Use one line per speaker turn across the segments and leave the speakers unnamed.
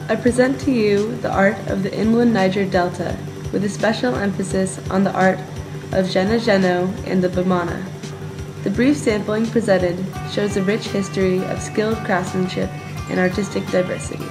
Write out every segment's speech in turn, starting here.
I present to you the art of the inland Niger Delta, with a special emphasis on the art of Djenne-djenno and the Bamana. The brief sampling presented shows a rich history of skilled craftsmanship and artistic diversity.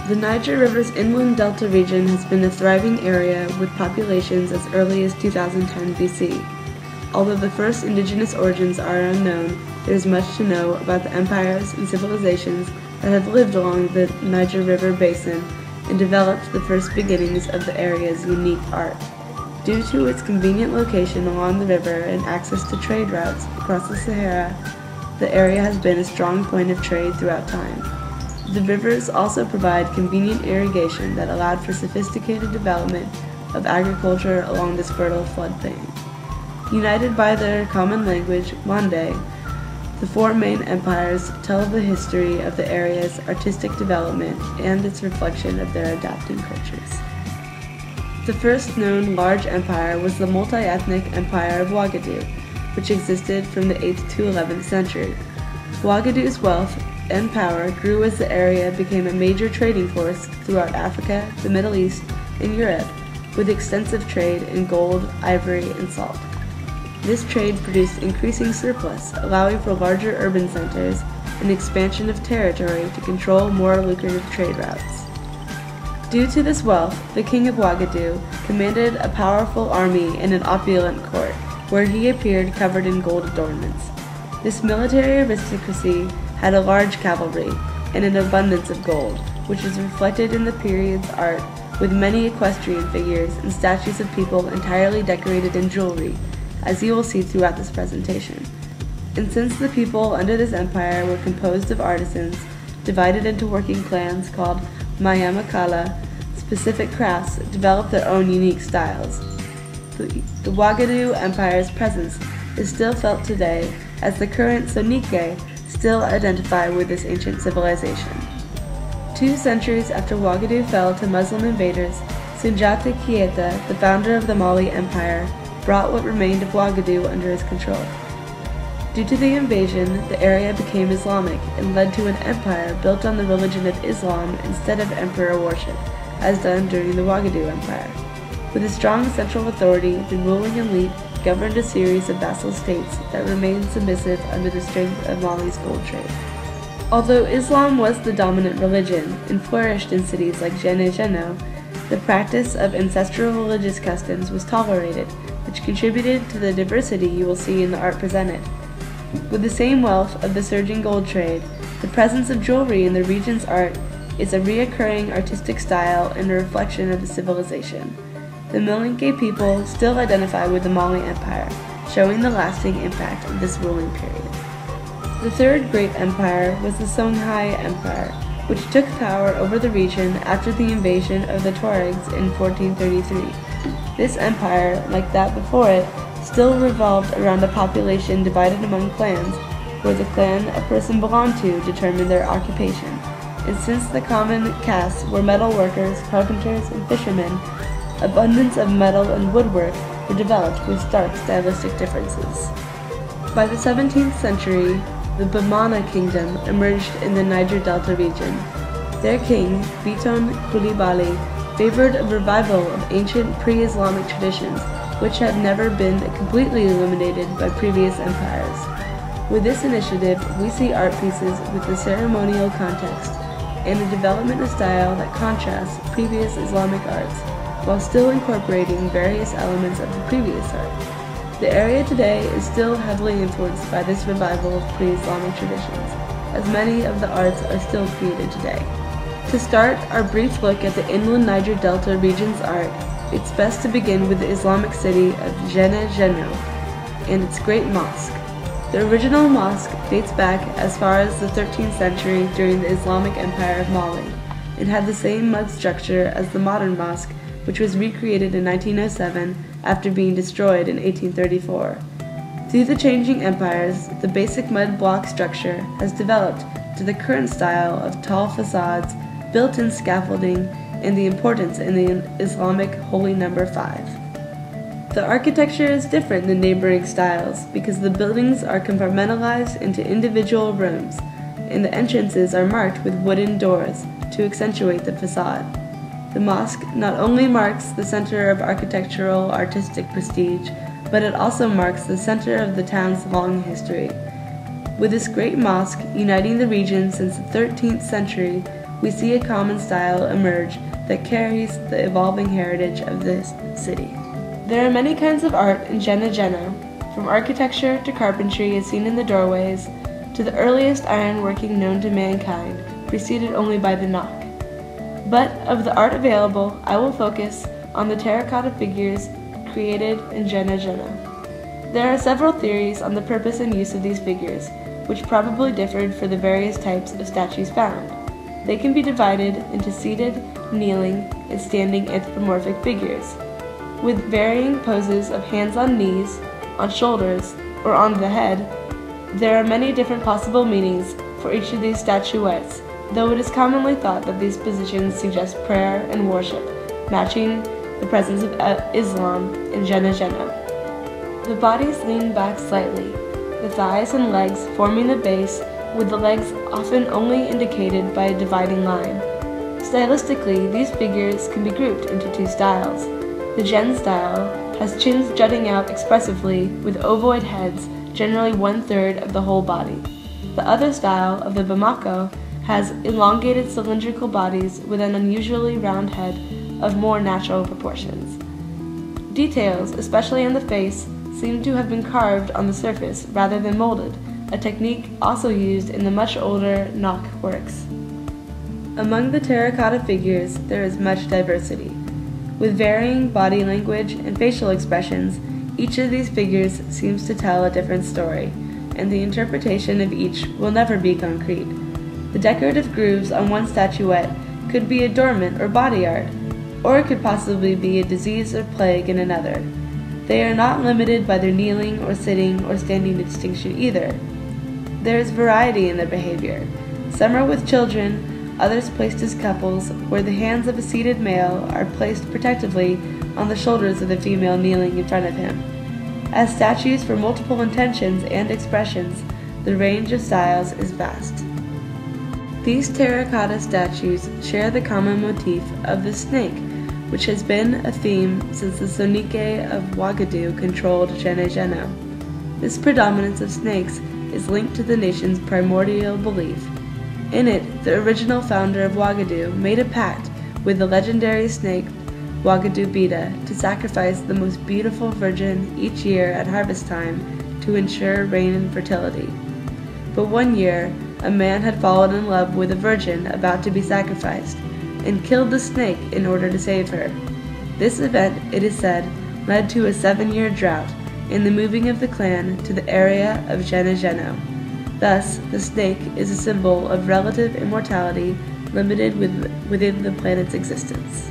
The Niger River's inland delta region has been a thriving area with populations as early as 2010 BC. Although the first indigenous origins are unknown, there is much to know about the empires and civilizations that have lived along the Niger River basin and developed the first beginnings of the area's unique art. Due to its convenient location along the river and access to trade routes across the Sahara, the area has been a strong point of trade throughout time. The rivers also provide convenient irrigation that allowed for sophisticated development of agriculture along this fertile floodplain. United by their common language, Mande, the four main empires tell the history of the area's artistic development and its reflection of their adapting cultures. The first known large empire was the multi-ethnic Empire of Ouagadougou, which existed from the 8th to 11th century. Ouagadougou's wealth and power grew as the area became a major trading force throughout Africa, the Middle East, and Europe, with extensive trade in gold, ivory, and salt. This trade produced increasing surplus, allowing for larger urban centers and expansion of territory to control more lucrative trade routes. Due to this wealth, the king of Ouagadougou commanded a powerful army and an opulent court, where he appeared covered in gold adornments. This military aristocracy had a large cavalry and an abundance of gold, which is reflected in the period's art with many equestrian figures and statues of people entirely decorated in jewelry, as you will see throughout this presentation. And since the people under this empire were composed of artisans, divided into working clans called Mayamakala, specific crafts developed their own unique styles. The Ouagadougou Empire's presence is still felt today, as the current Soninke still identify with this ancient civilization. 2 centuries after Ouagadougou fell to Muslim invaders, Sundiata Keita, the founder of the Mali Empire, brought what remained of Ouagadougou under his control. Due to the invasion, the area became Islamic and led to an empire built on the religion of Islam instead of emperor worship, as done during the Ouagadougou Empire. With a strong central authority, the ruling elite governed a series of vassal states that remained submissive under the strength of Mali's gold trade. Although Islam was the dominant religion and flourished in cities like Djenne-djenno, the practice of ancestral religious customs was tolerated, which contributed to the diversity you will see in the art presented. With the same wealth of the surging gold trade, the presence of jewelry in the region's art is a reoccurring artistic style and a reflection of the civilization. The Milinke people still identify with the Mali Empire, showing the lasting impact of this ruling period. The third great empire was the Songhai Empire, which took power over the region after the invasion of the Tuaregs in 1433. This empire, like that before it, still revolved around a population divided among clans, where the clan a person belonged to determined their occupation, and since the common castes were metal workers, carpenters, and fishermen, abundance of metal and woodwork were developed with stark stylistic differences. By the 17th century, the Pomona Kingdom emerged in the Niger Delta region. Their king, Biton Coulibaly, favored a revival of ancient pre-Islamic traditions which had never been completely eliminated by previous empires. With this initiative, we see art pieces with a ceremonial context and a development of style that contrasts previous Islamic arts, while still incorporating various elements of the previous art. The area today is still heavily influenced by this revival of pre-Islamic traditions, as many of the arts are still created today. To start our brief look at the inland Niger Delta region's art, it's best to begin with the Islamic city of Djenne-djenno and its great mosque. The original mosque dates back as far as the 13th century during the Islamic Empire of Mali, and had the same mud structure as the modern mosque, which was recreated in 1907 after being destroyed in 1834. Through the changing empires, the basic mud block structure has developed to the current style of tall facades, built-in scaffolding, and the importance in the Islamic holy number 5. The architecture is different than neighboring styles because the buildings are compartmentalized into individual rooms, and the entrances are marked with wooden doors to accentuate the facade. The mosque not only marks the center of architectural artistic prestige, but it also marks the center of the town's long history. With this great mosque uniting the region since the 13th century, we see a common style emerge that carries the evolving heritage of this city. There are many kinds of art in Djenne-djenno, from architecture to carpentry as seen in the doorways, to the earliest ironworking known to mankind, preceded only by the knock. But of the art available, I will focus on the terracotta figures created in Djenne-djenno. There are several theories on the purpose and use of these figures, which probably differed for the various types of statues found. They can be divided into seated, kneeling, and standing anthropomorphic figures, with varying poses of hands on knees, on shoulders, or on the head. There are many different possible meanings for each of these statuettes, though it is commonly thought that these positions suggest prayer and worship, matching the presence of Islam in Djenne-djenno. The bodies lean back slightly, the thighs and legs forming the base, with the legs often only indicated by a dividing line. Stylistically, these figures can be grouped into two styles. The Djenne style has chins jutting out expressively with ovoid heads, generally 1/3 of the whole body. The other style, of the Bamana, has elongated cylindrical bodies with an unusually round head of more natural proportions. Details, especially on the face, seem to have been carved on the surface rather than molded, a technique also used in the much older knock works. Among the terracotta figures, there is much diversity. With varying body language and facial expressions, each of these figures seems to tell a different story, and the interpretation of each will never be concrete. The decorative grooves on one statuette could be adornment or body art, or it could possibly be a disease or plague in another. They are not limited by their kneeling or sitting or standing distinction either. There is variety in their behavior. Some are with children, others placed as couples, where the hands of a seated male are placed protectively on the shoulders of the female kneeling in front of him. As statues for multiple intentions and expressions, the range of styles is vast. These terracotta statues share the common motif of the snake, which has been a theme since the Soninke of Ouagadougou controlled Djenne-djenno. This predominance of snakes is linked to the nation's primordial belief. In it, the original founder of Ouagadougou made a pact with the legendary snake Ouagadougou Bida to sacrifice the most beautiful virgin each year at harvest time to ensure rain and fertility. But one year, a man had fallen in love with a virgin about to be sacrificed, and killed the snake in order to save her. This event, it is said, led to a 7-year drought and the moving of the clan to the area of Djenne-djenno. Thus, the snake is a symbol of relative immortality limited within the planet's existence.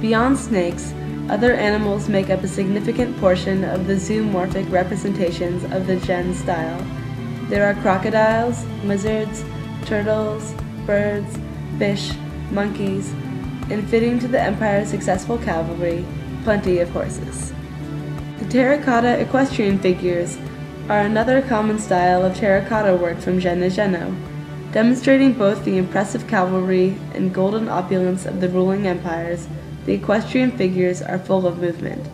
Beyond snakes, other animals make up a significant portion of the zoomorphic representations of the Djenne style. There are crocodiles, lizards, turtles, birds, fish, monkeys, and fitting to the empire's successful cavalry, plenty of horses. The terracotta equestrian figures are another common style of terracotta work from Djenne-djenno, demonstrating both the impressive cavalry and golden opulence of the ruling empires. The equestrian figures are full of movement.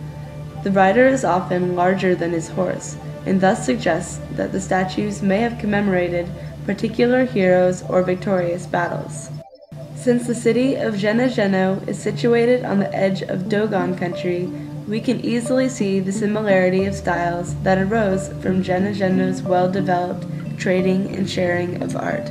The rider is often larger than his horse, and thus suggests that the statues may have commemorated particular heroes or victorious battles. Since the city of Djenne-djenno is situated on the edge of Dogon country, we can easily see the similarity of styles that arose from Djenne-djenno's well-developed trading and sharing of art.